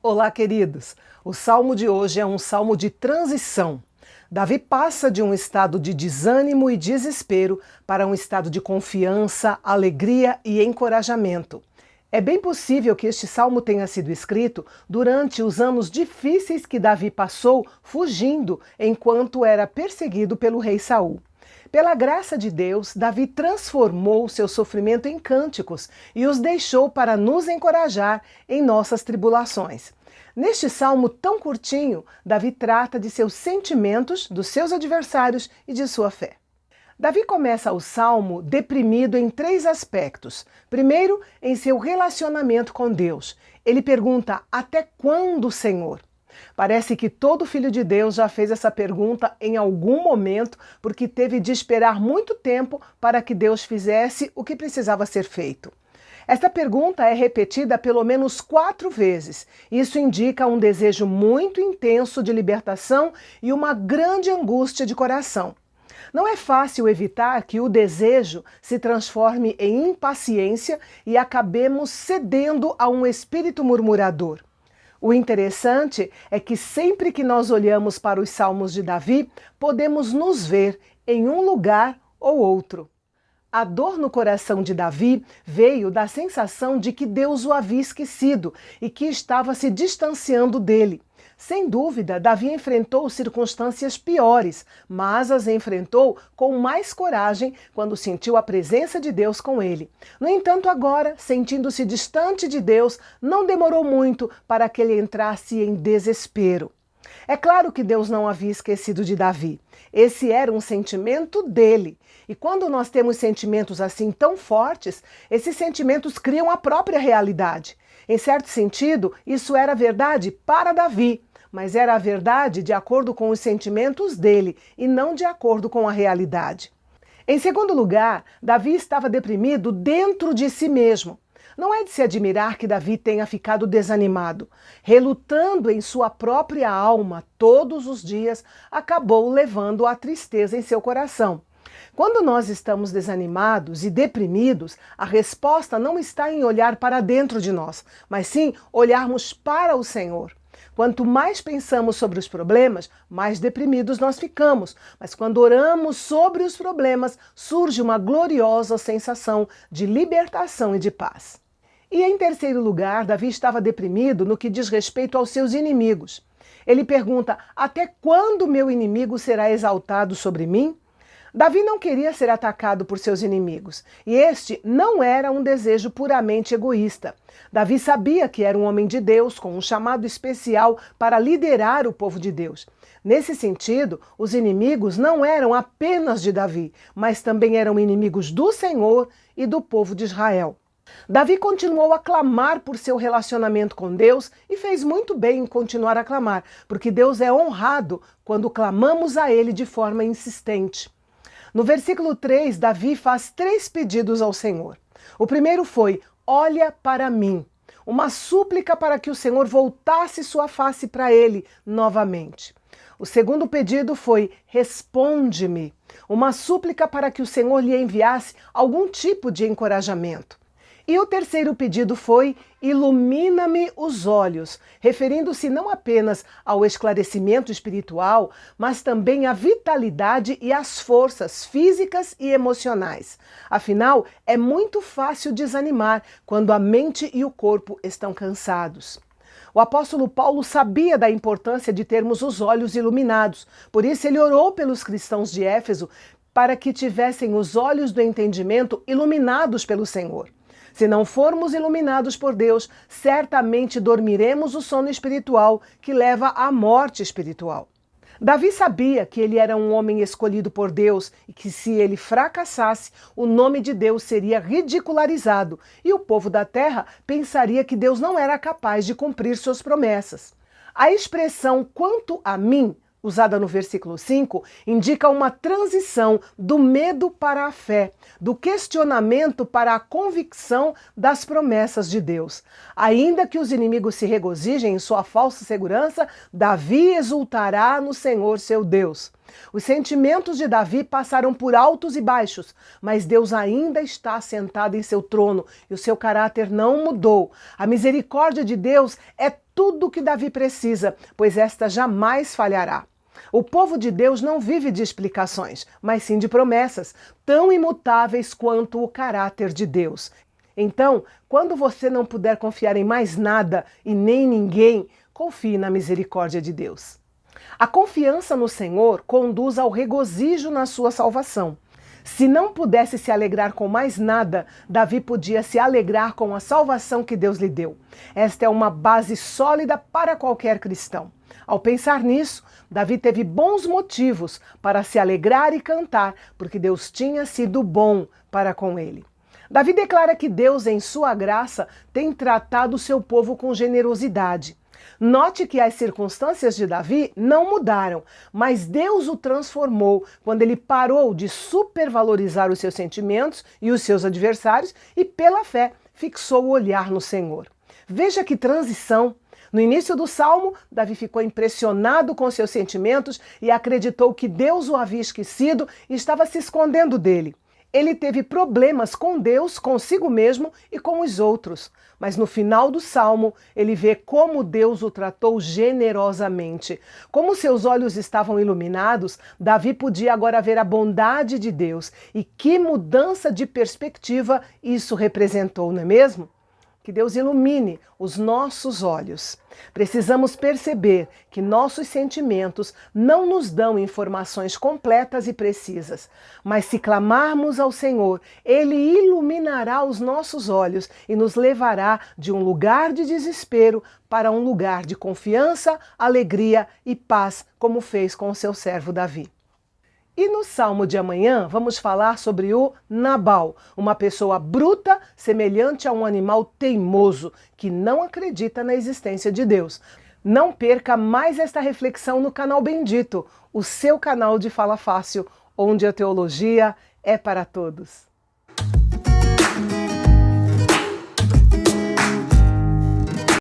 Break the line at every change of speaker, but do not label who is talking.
Olá, queridos! O salmo de hoje é um salmo de transição. Davi passa de um estado de desânimo e desespero para um estado de confiança, alegria e encorajamento. É bem possível que este salmo tenha sido escrito durante os anos difíceis que Davi passou fugindo enquanto era perseguido pelo rei Saul. Pela graça de Deus, Davi transformou seu sofrimento em cânticos e os deixou para nos encorajar em nossas tribulações. Neste salmo tão curtinho, Davi trata de seus sentimentos, dos seus adversários e de sua fé. Davi começa o salmo deprimido em três aspectos. Primeiro, em seu relacionamento com Deus. Ele pergunta: até quando, Senhor? Parece que todo filho de Deus já fez essa pergunta em algum momento, porque teve de esperar muito tempo para que Deus fizesse o que precisava ser feito. Esta pergunta é repetida pelo menos 4 vezes. Isso indica um desejo muito intenso de libertação e uma grande angústia de coração. Não é fácil evitar que o desejo se transforme em impaciência e acabemos cedendo a um espírito murmurador. O interessante é que sempre que nós olhamos para os salmos de Davi, podemos nos ver em um lugar ou outro. A dor no coração de Davi veio da sensação de que Deus o havia esquecido e que estava se distanciando dele. Sem dúvida, Davi enfrentou circunstâncias piores, mas as enfrentou com mais coragem quando sentiu a presença de Deus com ele. No entanto, agora, sentindo-se distante de Deus, não demorou muito para que ele entrasse em desespero. É claro que Deus não havia esquecido de Davi. Esse era um sentimento dele. E quando nós temos sentimentos assim tão fortes, esses sentimentos criam a própria realidade. Em certo sentido, isso era verdade para Davi, mas era a verdade de acordo com os sentimentos dele e não de acordo com a realidade. Em segundo lugar, Davi estava deprimido dentro de si mesmo. Não é de se admirar que Davi tenha ficado desanimado. Relutando em sua própria alma todos os dias, acabou levando a tristeza em seu coração. Quando nós estamos desanimados e deprimidos, a resposta não está em olhar para dentro de nós, mas sim olharmos para o Senhor. Quanto mais pensamos sobre os problemas, mais deprimidos nós ficamos. Mas quando oramos sobre os problemas, surge uma gloriosa sensação de libertação e de paz. E em terceiro lugar, Davi estava deprimido no que diz respeito aos seus inimigos. Ele pergunta: até quando meu inimigo será exaltado sobre mim? Davi não queria ser atacado por seus inimigos, e este não era um desejo puramente egoísta. Davi sabia que era um homem de Deus, com um chamado especial para liderar o povo de Deus. Nesse sentido, os inimigos não eram apenas de Davi, mas também eram inimigos do Senhor e do povo de Israel. Davi continuou a clamar por seu relacionamento com Deus e fez muito bem em continuar a clamar, porque Deus é honrado quando clamamos a Ele de forma insistente. No versículo 3, Davi faz 3 pedidos ao Senhor. O primeiro foi: olha para mim. Uma súplica para que o Senhor voltasse sua face para ele novamente. O segundo pedido foi: responde-me. Uma súplica para que o Senhor lhe enviasse algum tipo de encorajamento. E o terceiro pedido foi: ilumina-me os olhos, referindo-se não apenas ao esclarecimento espiritual, mas também à vitalidade e às forças físicas e emocionais. Afinal, é muito fácil desanimar quando a mente e o corpo estão cansados. O apóstolo Paulo sabia da importância de termos os olhos iluminados, por isso ele orou pelos cristãos de Éfeso para que tivessem os olhos do entendimento iluminados pelo Senhor. Se não formos iluminados por Deus, certamente dormiremos o sono espiritual que leva à morte espiritual. Davi sabia que ele era um homem escolhido por Deus e que se ele fracassasse, o nome de Deus seria ridicularizado e o povo da terra pensaria que Deus não era capaz de cumprir suas promessas. A expressão "quanto a mim", usada no versículo 5, indica uma transição do medo para a fé, do questionamento para a convicção das promessas de Deus. Ainda que os inimigos se regozijem em sua falsa segurança, Davi exultará no Senhor seu Deus. Os sentimentos de Davi passaram por altos e baixos, mas Deus ainda está sentado em seu trono e o seu caráter não mudou. A misericórdia de Deus é tudo o que Davi precisa, pois esta jamais falhará. O povo de Deus não vive de explicações, mas sim de promessas, tão imutáveis quanto o caráter de Deus. Então, quando você não puder confiar em mais nada e nem ninguém, confie na misericórdia de Deus. A confiança no Senhor conduz ao regozijo na sua salvação. Se não pudesse se alegrar com mais nada, Davi podia se alegrar com a salvação que Deus lhe deu. Esta é uma base sólida para qualquer cristão. Ao pensar nisso, Davi teve bons motivos para se alegrar e cantar, porque Deus tinha sido bom para com ele. Davi declara que Deus, em sua graça, tem tratado o seu povo com generosidade. Note que as circunstâncias de Davi não mudaram, mas Deus o transformou quando ele parou de supervalorizar os seus sentimentos e os seus adversários e, pela fé, fixou o olhar no Senhor. Veja que transição! No início do salmo, Davi ficou impressionado com seus sentimentos e acreditou que Deus o havia esquecido e estava se escondendo dele. Ele teve problemas com Deus, consigo mesmo e com os outros. Mas no final do salmo, ele vê como Deus o tratou generosamente. Como seus olhos estavam iluminados, Davi podia agora ver a bondade de Deus. E que mudança de perspectiva isso representou, não é mesmo? Que Deus ilumine os nossos olhos. Precisamos perceber que nossos sentimentos não nos dão informações completas e precisas, mas se clamarmos ao Senhor, Ele iluminará os nossos olhos e nos levará de um lugar de desespero para um lugar de confiança, alegria e paz, como fez com o seu servo Davi. E no salmo de amanhã vamos falar sobre o Nabal, uma pessoa bruta, semelhante a um animal teimoso, que não acredita na existência de Deus. Não perca mais esta reflexão no canal Bendito, o seu canal de Fala Fácil, onde a teologia é para todos.